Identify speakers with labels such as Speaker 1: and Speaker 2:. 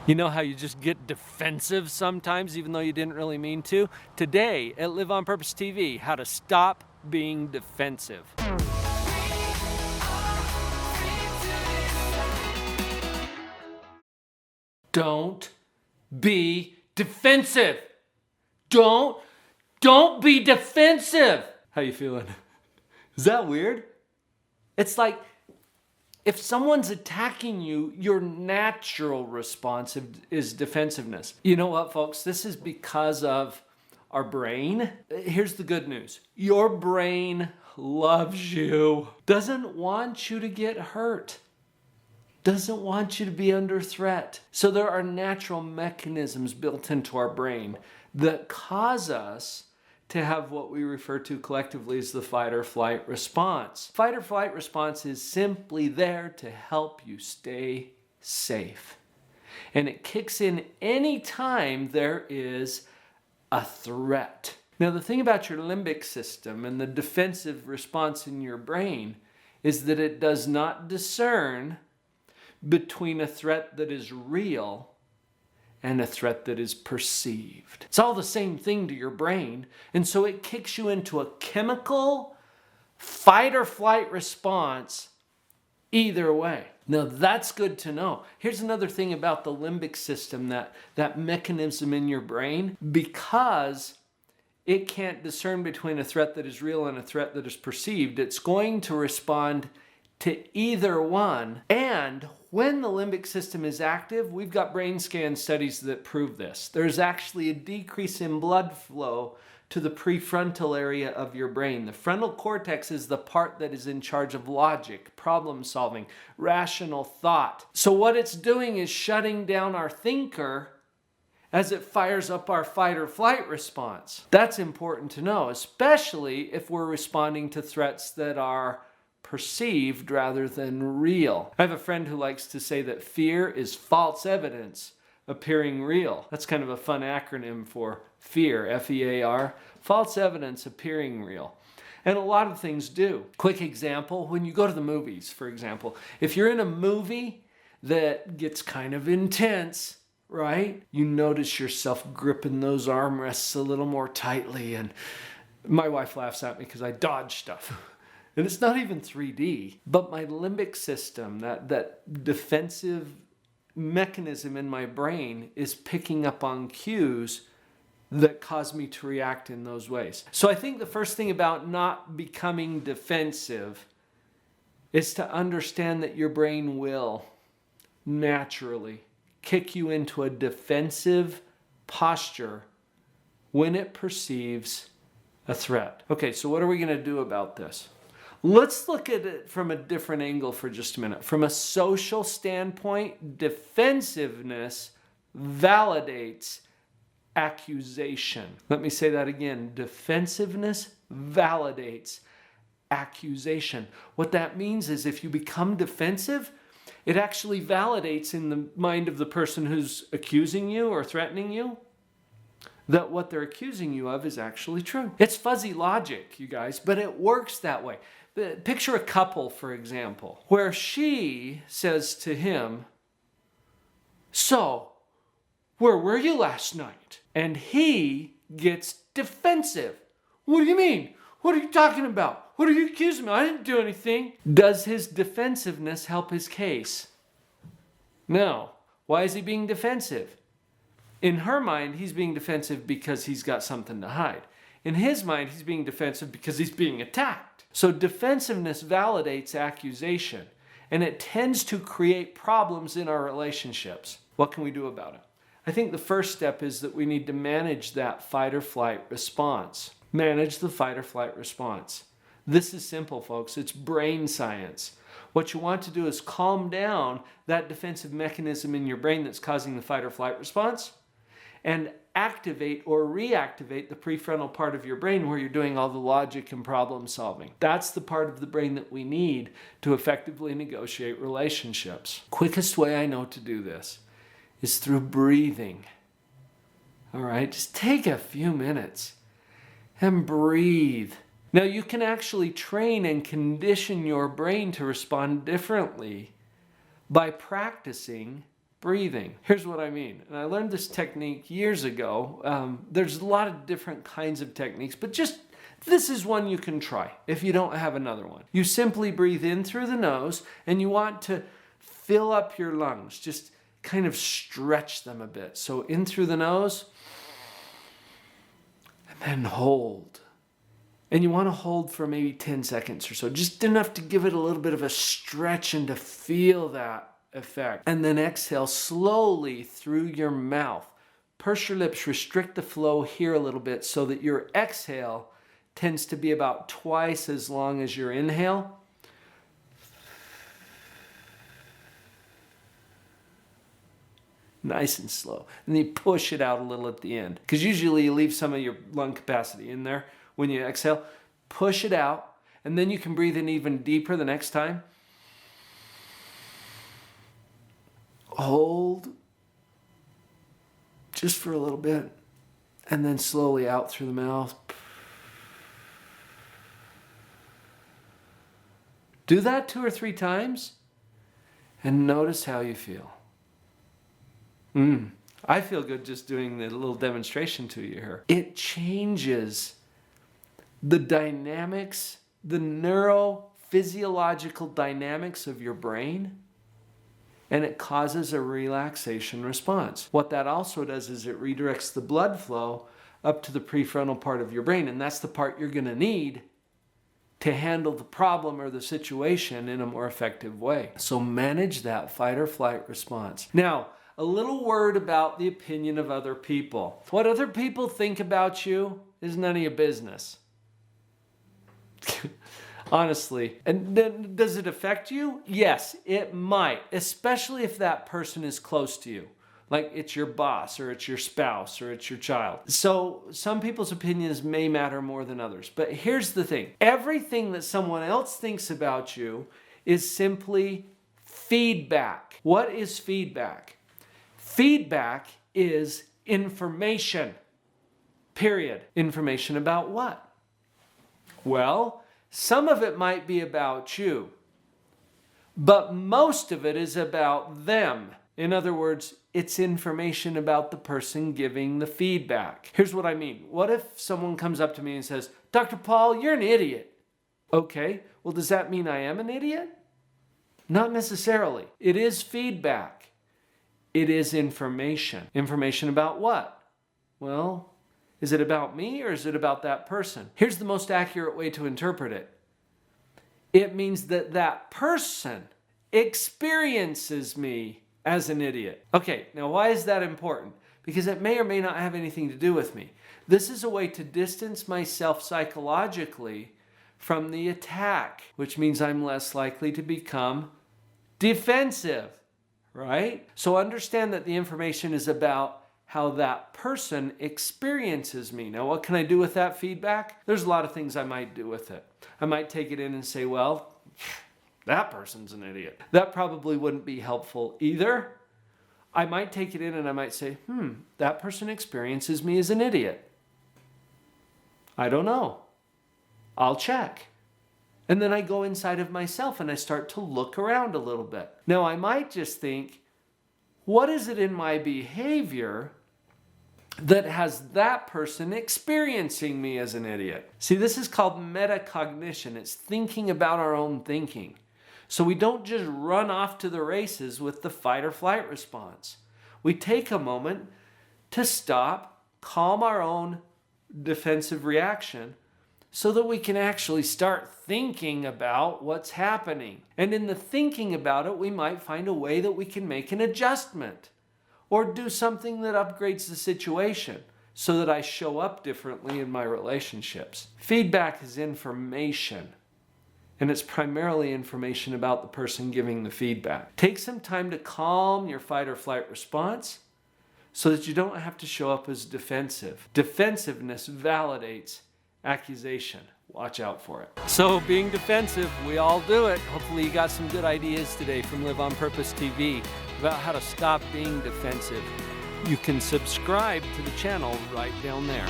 Speaker 1: You know how you just get defensive sometimes even though you didn't really mean to? Today at Live on Purpose TV, how to stop being defensive. Don't be defensive. Don't be defensive. How you feeling? Is that weird? It's like if someone's attacking you, your natural response is defensiveness. You know what, folks? This is because of our brain. Here's the good news. Your brain loves you, doesn't want you to get hurt, doesn't want you to be under threat. So there are natural mechanisms built into our brain that cause us to have what we refer to collectively as the fight or flight response. Fight or flight response is simply there to help you stay safe. And it kicks in anytime there is a threat. Now, the thing about your limbic system and the defensive response in your brain is that it does not discern between a threat that is real and a threat that is perceived. It's all the same thing to your brain, and so it kicks you into a chemical fight or flight response either way. Now that's good to know. Here's another thing about the limbic system, that mechanism in your brain, because it can't discern between a threat that is real and a threat that is perceived, it's going to respond to either one. And when the limbic system is active, we've got brain scan studies that prove this. There's actually a decrease in blood flow to the prefrontal area of your brain. The frontal cortex is the part that is in charge of logic, problem solving, rational thought. So what it's doing is shutting down our thinker as it fires up our fight or flight response. That's important to know, especially if we're responding to threats that are perceived rather than real. I have a friend who likes to say that fear is false evidence appearing real. That's kind of a fun acronym for fear, F-E-A-R, false evidence appearing real. And a lot of things do. Quick example, when you go to the movies, for example, if you're in a movie that gets kind of intense, right? You notice yourself gripping those armrests a little more tightly, and my wife laughs at me because I dodge stuff. And it's not even 3D, but my limbic system, that defensive mechanism in my brain, is picking up on cues that cause me to react in those ways. So I think the first thing about not becoming defensive is to understand that your brain will naturally kick you into a defensive posture when it perceives a threat. Okay, so what are we going to do about this? Let's look at it from a different angle for just a minute. From a social standpoint, defensiveness validates accusation. Let me say that again. Defensiveness validates accusation. What that means is if you become defensive, it actually validates in the mind of the person who's accusing you or threatening you that what they're accusing you of is actually true. It's fuzzy logic, you guys, but it works that way. Picture a couple, for example, where she says to him, "So, where were you last night?" And he gets defensive. "What do you mean? What are you talking about? What are you accusing me of? I didn't do anything." Does his defensiveness help his case? No. Why is he being defensive? In her mind, he's being defensive because he's got something to hide. In his mind, he's being defensive because he's being attacked. So defensiveness validates accusation, and it tends to create problems in our relationships. What can we do about it? I think the first step is that we need to manage that fight or flight response. Manage the fight or flight response. This is simple, folks. It's brain science. What you want to do is calm down that defensive mechanism in your brain that's causing the fight or flight response, and activate or reactivate the prefrontal part of your brain where you're doing all the logic and problem solving. That's the part of the brain that we need to effectively negotiate relationships. Quickest way I know to do this is through breathing. All right, just take a few minutes and breathe. Now you can actually train and condition your brain to respond differently by practicing breathing. Here's what I mean. And I learned this technique years ago. There's a lot of different kinds of techniques, but this is one you can try if you don't have another one. You simply breathe in through the nose, and you want to fill up your lungs. Just kind of stretch them a bit. So in through the nose, and then hold. And you want to hold for maybe 10 seconds or so, just enough to give it a little bit of a stretch and to feel that effect. And then exhale slowly through your mouth. Purse your lips, restrict the flow here a little bit so that your exhale tends to be about twice as long as your inhale. Nice and slow. And then you push it out a little at the end, because usually you leave some of your lung capacity in there when you exhale. Push it out, and then you can breathe in even deeper the next time. Hold just for a little bit, and then slowly out through the mouth. Do that 2 or 3 times, and notice how you feel. I feel good just doing the little demonstration to you here. It changes the dynamics, the neurophysiological dynamics of your brain, and it causes a relaxation response. What that also does is it redirects the blood flow up to the prefrontal part of your brain, and that's the part you're going to need to handle the problem or the situation in a more effective way. So manage that fight or flight response. Now, a little word about the opinion of other people. What other people think about you is none of your business. Honestly. And then, does it affect you? Yes, it might, especially if that person is close to you. Like it's your boss, or it's your spouse, or it's your child. So some people's opinions may matter more than others. But here's the thing. Everything that someone else thinks about you is simply feedback. What is feedback? Feedback is information. Period. Information about what? Well, some of it might be about you, but most of it is about them. In other words, it's information about the person giving the feedback. Here's what I mean. What if someone comes up to me and says, "Dr. Paul, you're an idiot." Okay, well, does that mean I am an idiot? Not necessarily. It is feedback. It is information. Information about what? Well, is it about me or is it about that person? Here's the most accurate way to interpret it. It means that that person experiences me as an idiot. Okay, now why is that important? Because it may or may not have anything to do with me. This is a way to distance myself psychologically from the attack, which means I'm less likely to become defensive, right? So understand that the information is about how that person experiences me. Now, what can I do with that feedback? There's a lot of things I might do with it. I might take it in and say, well, that person's an idiot. That probably wouldn't be helpful either. I might take it in and I might say, that person experiences me as an idiot. I don't know. I'll check. And then I go inside of myself and I start to look around a little bit. Now, I might just think, what is it in my behavior that has that person experiencing me as an idiot? See, this is called metacognition. It's thinking about our own thinking. So we don't just run off to the races with the fight or flight response. We take a moment to stop, calm our own defensive reaction so that we can actually start thinking about what's happening. And in the thinking about it, we might find a way that we can make an adjustment or do something that upgrades the situation so that I show up differently in my relationships. Feedback is information, and it's primarily information about the person giving the feedback. Take some time to calm your fight or flight response so that you don't have to show up as defensive. Defensiveness validates accusation. Watch out for it. So being defensive, we all do it. Hopefully you got some good ideas today from Live on Purpose TV about how to stop being defensive. You can subscribe to the channel right down there.